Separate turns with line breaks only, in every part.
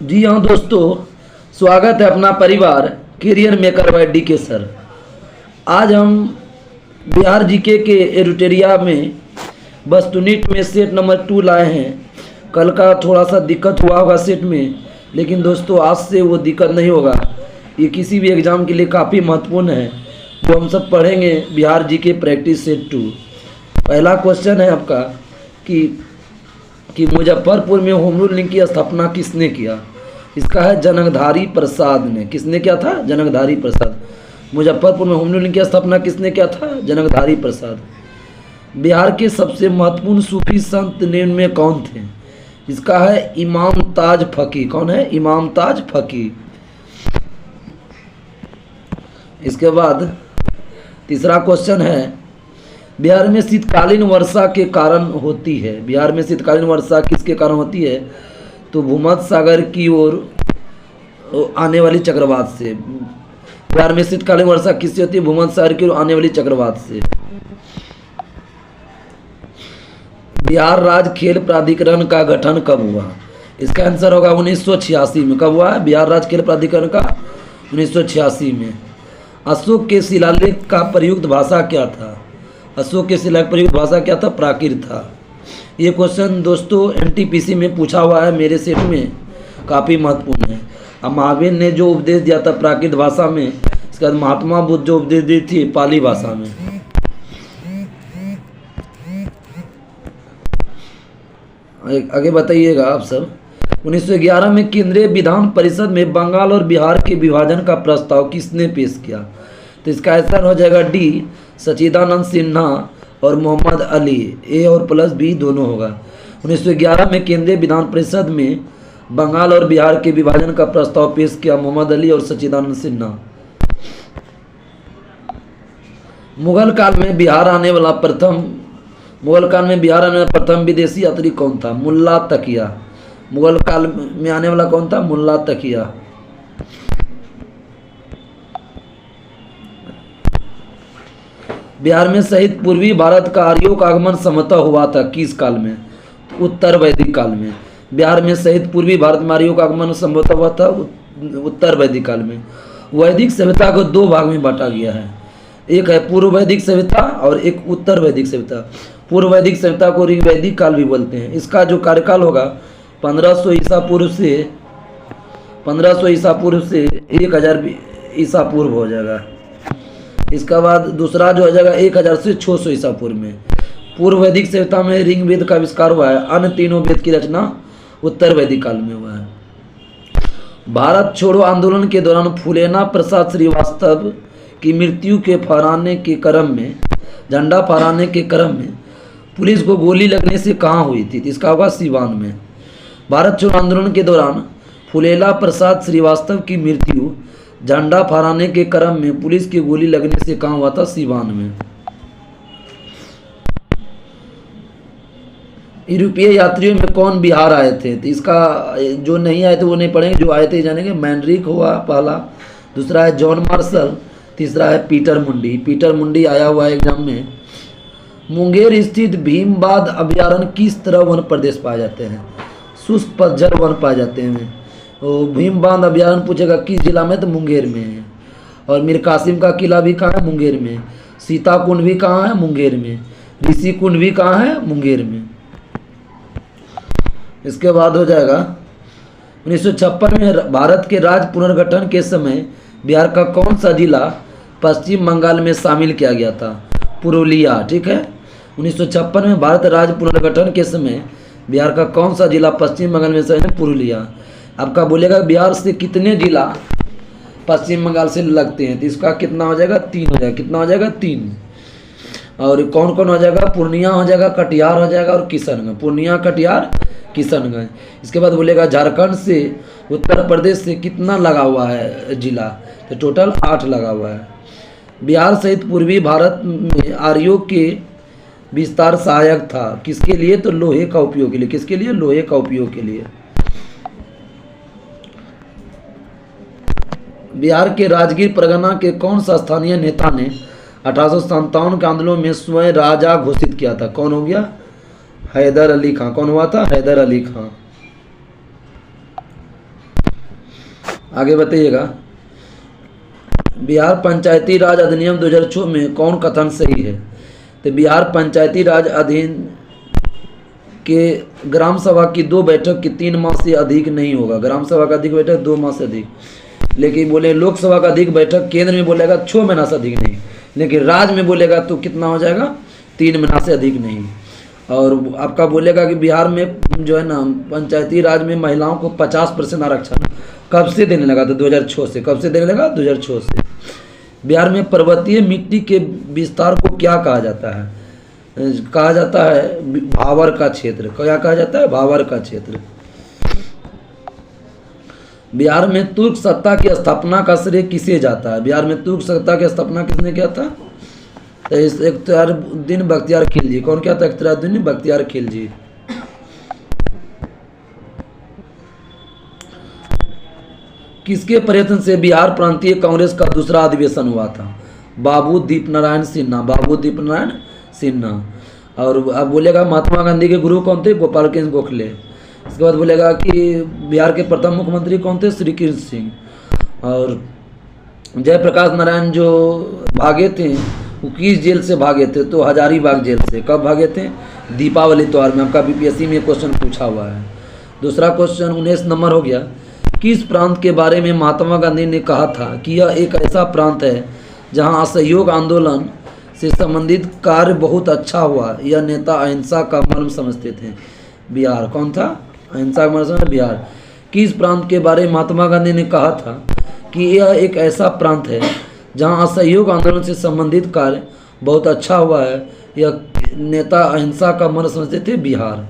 जी हाँ दोस्तों, स्वागत है अपना परिवार कैरियर मेकर बाय डी के सर। आज हम बिहार जीके के एडिटोरिया में बस यूनिट में सेट नंबर 2 लाए हैं। कल का थोड़ा सा दिक्कत हुआ होगा सेट में, लेकिन दोस्तों आज से वो दिक्कत नहीं होगा। ये किसी भी एग्ज़ाम के लिए काफ़ी महत्वपूर्ण है जो हम सब पढ़ेंगे। Bihar GK practice set 2। पहला क्वेश्चन है आपका कि मुजफ्फरपुर में होम रूल की स्थापना किसने किया। इसका है जनकधारी प्रसाद ने। किसने किया था? जनकधारी प्रसाद। मुजफ्फरपुर में होम रूल की स्थापना किसने किया था? जनकधारी प्रसाद। बिहार के सबसे महत्वपूर्ण सूफी संत निम्न में कौन थे? इसका है इमाम ताज फकी। कौन है? इमाम ताज फकी। इसके बाद तीसरा क्वेश्चन है, बिहार में शीतकालीन वर्षा के कारण होती है। बिहार में शीतकालीन वर्षा किसके कारण होती है? तो भूमध्य सागर की ओर आने वाली चक्रवात से। बिहार में शीतकालीन वर्षा किससे होती है? भूमध्य सागर की ओर आने वाली चक्रवात से। बिहार राज्य खेल प्राधिकरण का गठन कब हुआ? इसका आंसर होगा 1986 में। कब हुआ है बिहार राज्य खेल प्राधिकरण का? 1986 में। अशोक के शिलालेख का प्रयुक्त भाषा क्या था? अशोक के शिलालेख प्रयुक्त भाषा क्या था? प्राकृत था। ये क्वेश्चन दोस्तों एनटीपीसी में पूछा हुआ है, मेरे सेट में काफ़ी महत्वपूर्ण है। अब महावीर ने जो उपदेश दिया था प्राकृत भाषा में, इसके बाद महात्मा बुद्ध जो उपदेश दी थी पाली भाषा में। आगे बताइएगा आप सब। 1911 में केंद्रीय विधान परिषद में बंगाल और बिहार के विभाजन का प्रस्ताव किसने पेश किया? तो इसका आंसर हो जाएगा डी, सच्चिदानंद सिन्हा और मोहम्मद अली। ए और प्लस बी दोनों होगा। 1911 में केंद्रीय विधान परिषद में बंगाल और बिहार के विभाजन का प्रस्ताव पेश किया मोहम्मद अली और सच्चिदानंद सिन्हा। मुगल काल में बिहार आने वाला प्रथम विदेशी यात्री कौन था? मुल्ला तकिया। मुगल काल में आने वाला कौन था? मुल्ला तकिया। बिहार में सहित पूर्वी भारत का आर्यों का आगमन संभवतः हुआ था किस काल में? उत्तर वैदिक काल में। बिहार में सहित पूर्वी भारत में आर्यों का आगमन संभवतः हुआ था उत्तर वैदिक काल में। वैदिक सभ्यता को दो भाग में बांटा गया है। एक है पूर्व वैदिक सभ्यता और एक उत्तर वैदिक सभ्यता। पूर्व वैदिक सभ्यता को ऋग्वैदिक काल भी बोलते हैं। इसका जो कार्यकाल होगा 1500 ईसा पूर्व से 1000 ईसा पूर्व हो जाएगा। इसका बाद दूसरा जो हो जाएगा 1000 से 600 ईसा पूर्व में। पूर्व वैदिक सभ्यता में ऋग्वेद का आविष्कार हुआ है। अन्य तीनों वेद की रचना उत्तर वैदिक काल में हुआ है। भारत छोड़ो आंदोलन के दौरान फूलेना प्रसाद श्रीवास्तव की मृत्यु के फहराने के क्रम में, झंडा फहराने के क्रम में पुलिस को गोली लगने से कहाँ हुई थी? इसका होगा सीवान में। भारत छोड़ो आंदोलन के दौरान फूलेला प्रसाद श्रीवास्तव की मृत्यु झंडा फहराने के क्रम में पुलिस की गोली लगने से कहाँ हुआ था? सीवान में। यूरोपीय यात्रियों में कौन बिहार आए थे? तो इसका जो नहीं आए थे वो नहीं पढ़ेंगे, जो आए थे जानेंगे। मैंड्रिक हुआ पहला, दूसरा है जॉन मार्शल, तीसरा है पीटर मुंडी। पीटर मुंडी आया हुआ है एग्जाम में। मुंगेर स्थित भीमबाद अभयारण्य किस तरह वन प्रदेश पाए जाते हैं? शुष्क पतझड़ वन पाए जाते हैं। तो भीमबाद अभयारण्य पूछेगा किस जिला में? तो मुंगेर में है। और मीर कासिम का किला भी कहाँ है? मुंगेर में। सीता कुंड भी कहाँ है? मुंगेर में। ऋषि कुंड भी कहाँ है? मुंगेर में। इसके बाद हो जाएगा 1956 में भारत के राज्य पुनर्गठन के समय बिहार का कौन सा जिला पश्चिम बंगाल में शामिल किया गया था? पुरुलिया। ठीक है। 1956 में भारत राज्य पुनर्गठन के समय बिहार का कौन सा जिला पश्चिम बंगाल में शामिल? पुरुलिया। आपका बोलेगा बिहार से कितने जिला पश्चिम बंगाल से लगते हैं? तो इसका कितना हो जाएगा? 3 हो जाएगा। कितना हो जाएगा? 3। और कौन कौन हो जाएगा? पूर्णिया हो जाएगा, कटिहार हो जाएगा और किशनगंज। पूर्णिया, कटिहार, किशनगंज। इसके बाद बोलेगा झारखंड से उत्तर प्रदेश से कितना लगा हुआ है जिला? तो टोटल 8 लगा हुआ है। बिहार सहित पूर्वी भारत में आर्यों के विस्तार सहायक था किसके लिए? तो लोहे का उपयोग के लिए। किसके लिए? लोहे का उपयोग के लिए। बिहार के राजगीर परगना के कौन सा स्थानीय नेता ने 1857 के आंदोलन में स्वयं राजा घोषित किया था? कौन हो गया? हैदर अली खां। कौन हुआ था? हैदर अली खां। आगे बताइएगा, बिहार पंचायती राज अधिनियम 2006 में कौन कथन सही है? तो बिहार पंचायती राज अधिनियम के ग्राम सभा की 2 बैठक की 3 माह से अधिक नहीं होगा। ग्राम सभा का अधिक बैठक 2 माह से अधिक, लेकिन बोले लोकसभा का अधिक बैठक केंद्र में बोलेगा 6 महीना से अधिक नहीं, लेकिन राज्य में बोलेगा तो कितना हो जाएगा, 3 महीना से अधिक नहीं। और आपका बोलेगा कि बिहार में जो है ना पंचायती राज में महिलाओं को 50% आरक्षण कब से देने लगा? तो 2006 से। कब से देने लगा? 2006 से। बिहार में पर्वतीय मिट्टी के विस्तार को क्या कहा जाता है? कहा जाता है भावर का क्षेत्र। क्या कहा जाता है? भावर का क्षेत्र। बिहार में तुर्क सत्ता की स्थापना का श्रेय किसे जाता है? बिहार में तुर्क सत्ता की स्थापना किसने किया था? इख्तियारुद्दीन बख्तियार खिलजी। कौन क्या था? इख्तियारुद्दीन बख्तियार खिलजी। किसके प्रयत्न से बिहार प्रांतीय कांग्रेस का दूसरा अधिवेशन हुआ था? बाबू दीपनारायण सिन्हा। बाबू दीपनारायण सिन्हा। और अब बोलेगा महात्मा गांधी के गुरु कौन थे? गोपाल कृष्ण गोखले। इसके बाद बोलेगा कि बिहार के प्रथम मुख्यमंत्री कौन थे? श्री कृष्ण सिंह। और जयप्रकाश नारायण जो भागे थे वो किस जेल से भागे थे? तो हजारीबाग जेल से। कब भागे थे? दीपावली त्योहार में। आपका बीपीएससी में क्वेश्चन पूछा हुआ है। दूसरा क्वेश्चन 19 नंबर हो गया, किस प्रांत के बारे में महात्मा गांधी ने कहा था कि यह एक ऐसा प्रांत है जहां असहयोग आंदोलन से संबंधित कार्य बहुत अच्छा हुआ? यह नेता अहिंसा का मर्म समझते थे। बिहार। कौन था? अहिंसा का मर्म। बिहार। किस प्रांत के बारे में महात्मा गांधी ने कहा था कि यह एक ऐसा प्रांत है जहां असहयोग आंदोलन से संबंधित कार्य बहुत अच्छा हुआ है? यह नेता अहिंसा का मर्म समझते थे। बिहार।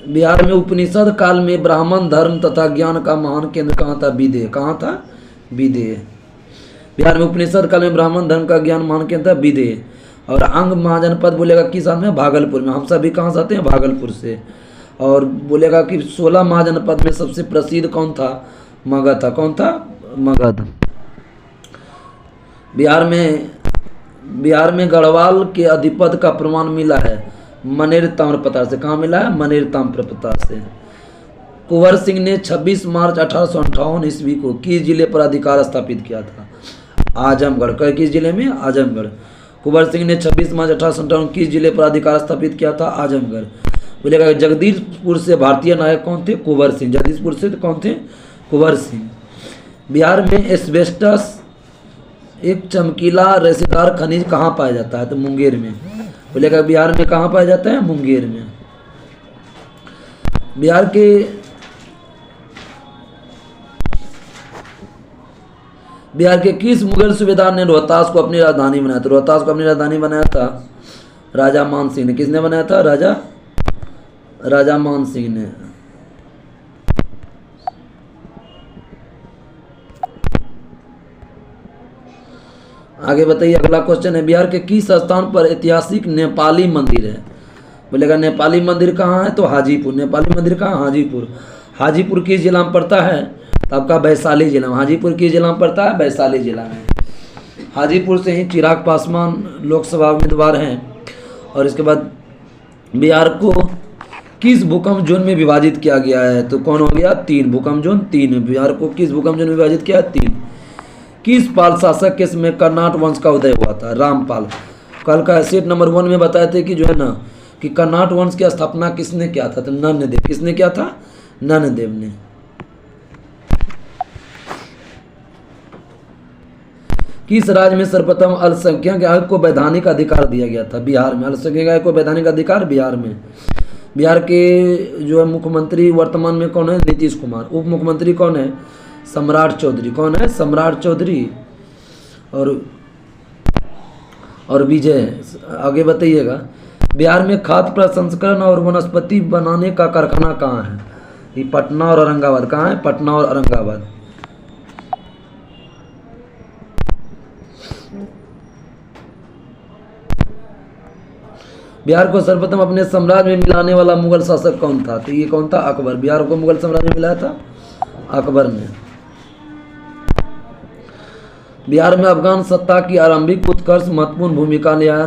बिहार में उपनिषद काल में ब्राह्मण धर्म तथा ज्ञान का महान केंद्र कहाँ था? विदेह। कहाँ था? विदेह। बिहार में उपनिषद काल में ब्राह्मण धर्म का ज्ञान महान केंद्र था विदेह। और अंग महाजनपद बोलेगा किस साल में? भागलपुर में। हम सभी कहाँ से आते हैं? भागलपुर से। और बोलेगा कि 16 महाजनपद में सबसे प्रसिद्ध कौन था? मगध था। कौन था? मगध। बिहार में गढ़वाल के अधिपति का प्रमाण मिला है मनेर ताम्रपत्र से। कहाँ मिला है? मनेर ताम्रपत्र से। कुंवर सिंह ने 26 मार्च 1858 ईस्वी को किस जिले पर अधिकार स्थापित किया था? आजमगढ़। किस जिले में? आजमगढ़। कुंवर सिंह ने 26 मार्च 1858 किस जिले पर अधिकार स्थापित किया था? आजमगढ़। बोलेगा जगदीशपुर से भारतीय नायक कौन थे? कुंवर सिंह। जगदीशपुर से कौन थे? कुंवर सिंह। बिहार में एस्बेस्टस एक चमकीला रेशेदार खनिज कहाँ पाया जाता है? तो मुंगेर में। बोलेगा बिहार में कहाँ पाया जाता है? मुंगेर में। बिहार के किस मुगल सूबेदार ने रोहतास को अपनी राजधानी बनाया था? रोहतास को अपनी राजधानी बनाया था राजा मान सिंह ने। किसने बनाया था? राजा मान सिंह ने। आगे बताइए, अगला क्वेश्चन है, बिहार के किस स्थान पर ऐतिहासिक नेपाली मंदिर है? बोलेगा नेपाली मंदिर कहाँ है? तो हाजीपुर। नेपाली मंदिर कहाँ? हाजीपुर। हाजीपुर किस जिला में पड़ता है? तो आपका वैशाली जिला में। हाजीपुर किस जिला में पड़ता है? वैशाली जिला में। हाजीपुर से ही चिराग पासवान लोकसभा उम्मीदवार हैं। और इसके बाद बिहार को किस भूकंप जोन में विभाजित किया गया है? तो कौन हो गया? 3 भूकंप जोन 3। बिहार को किस भूकंप जोन में विभाजित किया? 3। किस पाल शासक के समय कर्नाट वंश का उदय हुआ था? रामपाल। कल का सेट नंबर 1 में बताए थे कि जो है ना कि कर्नाट वंश की स्थापना किसने किया था? तो नन्नदेव। किसने किया था? नन्नदेव ने। किस राज्य में सर्वप्रथम अल्पसंख्यक आयोग को वैधानिक अधिकार दिया गया था? बिहार में। अल्पसंख्यक आयोग को वैधानिक अधिकार बिहार में। बिहार के जो है मुख्यमंत्री वर्तमान में कौन है? नीतीश कुमार। उप मुख्यमंत्री कौन है? सम्राट चौधरी। कौन है? सम्राट चौधरी। और विजय। आगे बताइएगा, बिहार में खाद्य प्रसंस्करण और वनस्पति बनाने का कारखाना कहाँ है? ये पटना और औरंगाबाद। कहाँ है? पटना और औरंगाबाद। बिहार को सर्वप्रथम अपने साम्राज्य में मिलाने वाला मुगल शासक कौन था? तो ये कौन था? अकबर। बिहार को मुगल साम्राज्य में मिलाया था अकबर ने। बिहार में अफगान सत्ता की आरंभिक उत्कर्ष महत्वपूर्ण भूमिका निभाया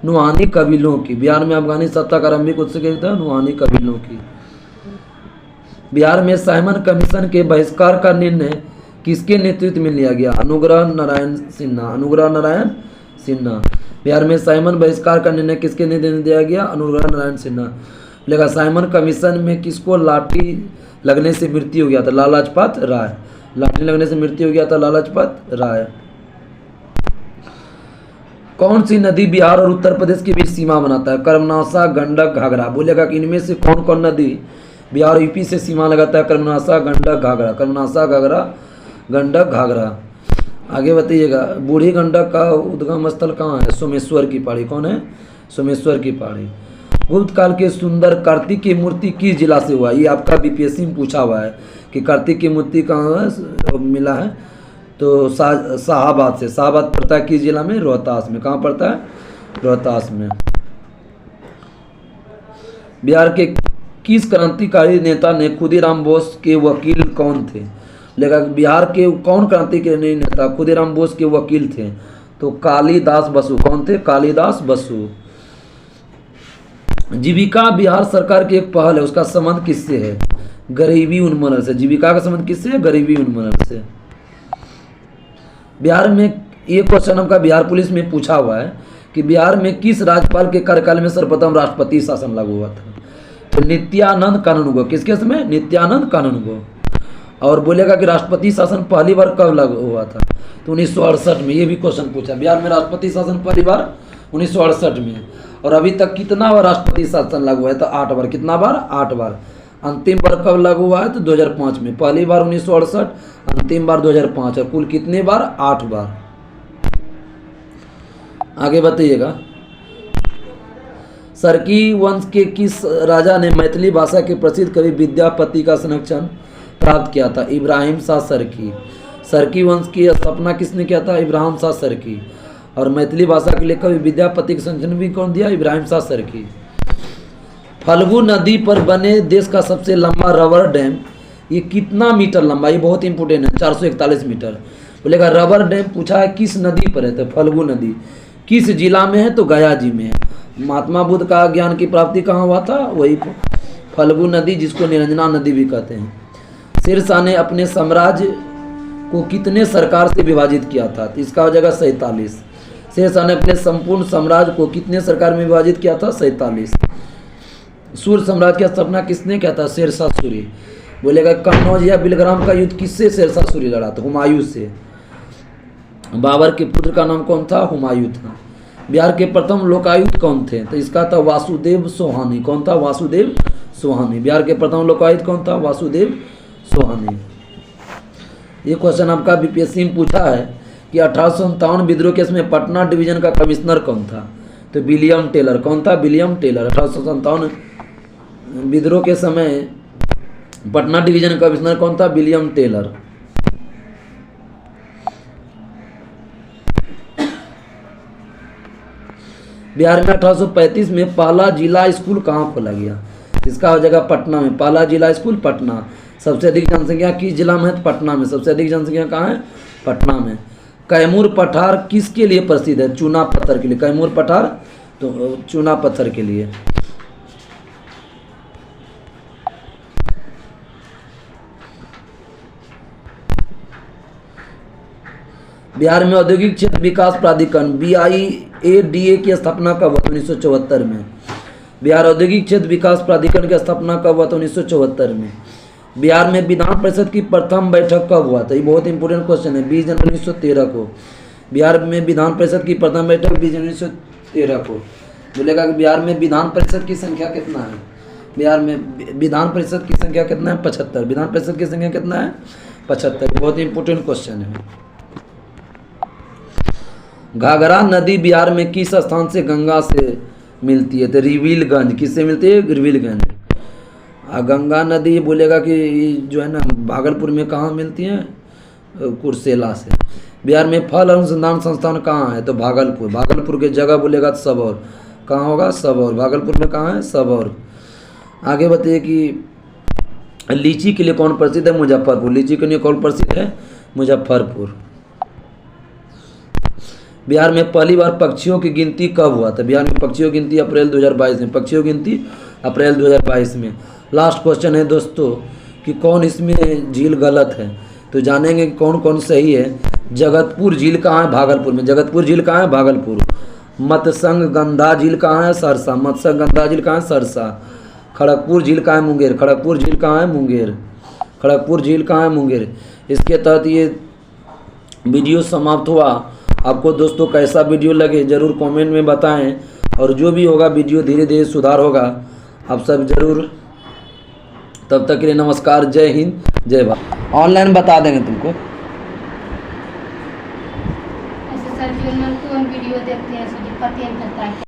नुहानी कबीलों की। बिहार में अफगानी सत्ता का आरंभिक उत्कर्ष था नुहानी कबीलों की। बिहार में साइमन कमीशन के बहिष्कार का निर्णय किसके नेतृत्व में लिया गया? अनुग्रह नारायण सिन्हा। अनुग्रह नारायण सिन्हा। बिहार में साइमन बहिष्कार का निर्णय किसके नेतृत्व में दिया गया? अनुग्रह नारायण सिन्हा। लेकिन साइमन कमीशन में किसको लाठी लगने से मृत्यु हो गया था? लाला लाजपत राय। लाठी लगने से मृत्यु हो गया था लाला लाजपत राय। कौन सी नदी बिहार और उत्तर प्रदेश के बीच सीमा बनाता है? कर्मनाशा, गंडक, घाघरा। बोलेगा कि इनमें से कौन कौन नदी बिहार और यूपी से सीमा लगाता है? कर्मनाशा, गंडक, घाघरा। कर्मनाशा, घाघरा, गंडक, घाघरा। आगे बताइएगा, बूढ़ी गंडक का उद्गम स्थल कहाँ है? सोमेश्वर की पहाड़ी। कौन है? सोमेश्वर की पहाड़ी। गुप्त काल के सुंदर कार्तिक की मूर्ति किस जिला से हुआ? ये आपका बीपीएससी में पूछा हुआ है कि कार्तिक की मूर्ति कहाँ मिला है? तो शाहाबाद से। शाहाबाद पड़ता है किस जिला में? रोहतास में। कहाँ पड़ता है? रोहतास में। बिहार के किस क्रांतिकारी नेता ने खुदीराम बोस के वकील कौन थे? लेकिन बिहार के कौन क्रांतिकारी नेता खुदीराम बोस के वकील थे? तो कालिदास बसु। कौन थे? कालिदास बसु। जीविका बिहार सरकार की एक पहल है, उसका संबंध किससे है? गरीबी उन्मूलन से। जीविका का संबंध किससे है? गरीबी उन्मूलन से। बिहार में ये क्वेश्चन हमका बिहार पुलिस में पूछा हुआ है कि बिहार में किस राज्यपाल के कार्यकाल में सर्वप्रथम राष्ट्रपति शासन लागू हुआ था? तो नित्यानंद कानूनगो। किसके समय? नित्यानंद कानूनगो। और बोलेगा कि राष्ट्रपति शासन पहली बार कब लागू हुआ था? तो 1968 में। ये भी क्वेश्चन पूछा, बिहार में राष्ट्रपति शासन पहली बार 1968 में। और अभी तक कितना बार राष्ट्रपति शासन लागू हुआ है? तो 8 बार। कितना बार? 8 बार। अंतिम बार कब लागू हुआ है? तो 2005 में। पहली बार 1968, अंतिम बार 2005। और कुल कितने बार? 8 बार। आगे बताइएगा, सरकी वंश के किस राजा ने मैथिली भाषा के प्रसिद्ध कवि विद्यापति का संरक्षण प्राप्त किया था? इब्राहिम शाह सरकी। सरकी वंश की स्थापना किसने किया था? इब्राहिम शाह सरकी। और मैथिली भाषा के लिए कवि विद्यापति का संरक्षण भी कौन दिया? इब्राहिम शाह सरकी। फल्गु नदी पर बने देश का सबसे लंबा रबर डैम, ये कितना मीटर लंबा? ये बहुत इंपोर्टेंट है, 441 मीटर। बोलेगा रबर डैम पूछा है किस नदी पर है? तो फल्गु नदी। किस जिला में है? तो गया जी में है। महात्मा बुद्ध का ज्ञान की प्राप्ति कहाँ हुआ था? वही फल्गु नदी, जिसको निरंजना नदी भी कहते हैं। शेरशाह ने अपने साम्राज्य को कितने सरकार से विभाजित किया था? तो इसका हो जाएगा 47। शेरशाह ने अपने संपूर्ण साम्राज्य को कितने सरकार में विभाजित किया था? 47। सूर्य साम्राज्य की स्थापना किसने किया था? शेरशाह सूरी। बोलेगा कन्नौज या बिलग्राम का युद्ध किससे शेरशाह सूरी लड़ा था? हुमायूं से। बाबर के पुत्र का नाम कौन था? हुमायूं था। बिहार के प्रथम लोकायुक्त कौन थे? तो इसका था वासुदेव सोहानी। कौन था? वासुदेव सोहानी। बिहार के प्रथम लोकायुक्त कौन था? वासुदेव सोहानी। ये क्वेश्चन आपका बीपीएससी में पूछा है कि 1857 विद्रोह के समय पटना डिवीजन का कमिश्नर कौन था? तो विलियम टेलर। कौन था? William Taylor. 1857 विद्रोह के समय पटना डिवीजन का कमिश्नर कौन था? William Taylor. बिहार में 1835 में पहला जिला स्कूल कहाँ खोला गया? इसका हो जाएगा पटना में। पहला जिला स्कूल पटना। सबसे अधिक जनसंख्या किस जिला में है? पटना में। सबसे अधिक जनसंख्या कहाँ है? पटना में। कैमूर पठार किसके लिए प्रसिद्ध है? चूना पत्थर के लिए। कैमूर पठार तो चूना पत्थर के लिए। बिहार में औद्योगिक क्षेत्र विकास प्राधिकरण BIADA की स्थापना कब हुआ? 1974 में। बिहार औद्योगिक क्षेत्र विकास प्राधिकरण की स्थापना कब हुआ? 1974 में। बिहार में विधान परिषद की प्रथम बैठक कब हुआ था? ये बहुत इंपॉर्टेंट क्वेश्चन है। 20 जनवरी 1913 को। बिहार में विधान परिषद की प्रथम बैठक 20 जनवरी 1913 को। बोलेगा कि बिहार में विधान परिषद की संख्या कितना है? बिहार में विधान परिषद की संख्या कितना है? 75। विधान परिषद की संख्या कितना है? 75। बहुत इंपॉर्टेंट क्वेश्चन है। घाघरा नदी बिहार में किस स्थान से गंगा से मिलती है? तो रिविलगंज। किससे मिलती है? रिविलगंज। गंगा नदी बोलेगा कि जो है ना भागलपुर में कहाँ मिलती है? कुर्सेला से। बिहार में फल अनुसंधान संस्थान कहाँ है? तो भागलपुर। भागलपुर के जगह बोलेगा तो सबौर। कहाँ होगा? सबौर। भागलपुर में कहाँ है? सबौर। आगे बताइए कि लीची के लिए कौन प्रसिद्ध है? मुजफ्फरपुर। लीची के लिए कौन प्रसिद्ध है? मुजफ्फरपुर। बिहार में पहली बार पक्षियों की गिनती कब हुआ था? बिहार में पक्षियों की गिनती अप्रैल 2022 में। पक्षियों की गिनती अप्रैल 2022 में। लास्ट क्वेश्चन है दोस्तों कि कौन इसमें झील गलत है, तो जानेंगे कि कौन कौन सही है। जगतपुर झील कहाँ है? भागलपुर में। जगतपुर झील कहाँ है? भागलपुर। मत्स्यगंधा झील कहाँ है? सरसा। मत्स्यगंधा झील कहाँ है? सरसा। खड़गपुर झील कहाँ है? मुंगेर। खड़गपुर झील कहाँ है? मुंगेर। खड़गपुर झील कहाँ है? मुंगेर। इसके तहत ये वीडियो समाप्त हुआ। आपको दोस्तों कैसा वीडियो लगे ज़रूर कमेंट में बताएं, और जो भी होगा वीडियो धीरे धीरे सुधार होगा, आप सब ज़रूर। तब तक के लिए नमस्कार, जय हिंद, जय भारत। ऑनलाइन बता देंगे तुमको।
ऐसे सर जी कौन वीडियो देखते हैं, पता नहीं करता है।